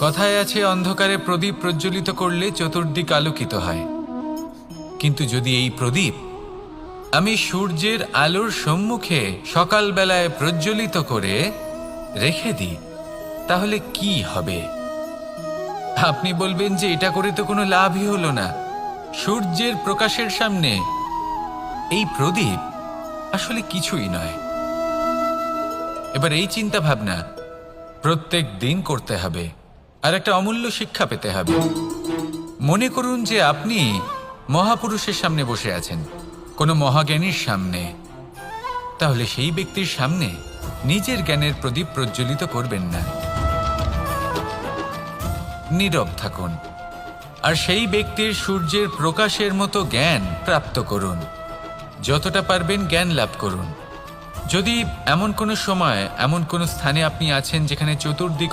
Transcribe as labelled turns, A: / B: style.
A: কথায় আছে, অন্ধকারে প্রদীপ প্রজ্বলিত করলে চতুর্দিক আলোকিত হয়। কিন্তু যদি এই প্রদীপ আমি সূর্যের আলোর সম্মুখে সকালবেলায় প্রজ্বলিত করে রেখে দিই, তাহলে কি হবে? আপনি বলবেন যে এটা করে তো কোনো লাভই হলো না। সূর্যের প্রকাশের সামনে এই প্রদীপ আসলে কিছুই নয়। এবার এই চিন্তা ভাবনা প্রত্যেক দিন করতে হবে, আর একটা অমূল্য শিক্ষা পেতে হবে। মনে করুন যে আপনি মহাপুরুষের সামনে বসে আছেন, কোনো মহাজ্ঞানীর সামনে। তাহলে সেই ব্যক্তির সামনে নিজের জ্ঞানের প্রদীপ প্রজ্বলিত করবেন না, নীরব থাকুন, আর সেই ব্যক্তির সূর্যের প্রকাশের মতো জ্ঞান প্রাপ্ত করুন। যতটা পারবেন জ্ঞান লাভ করুন। যদি এমন কোনো সময়, এমন কোনো স্থানে আপনি আছেন যেখানে চতুর্দিক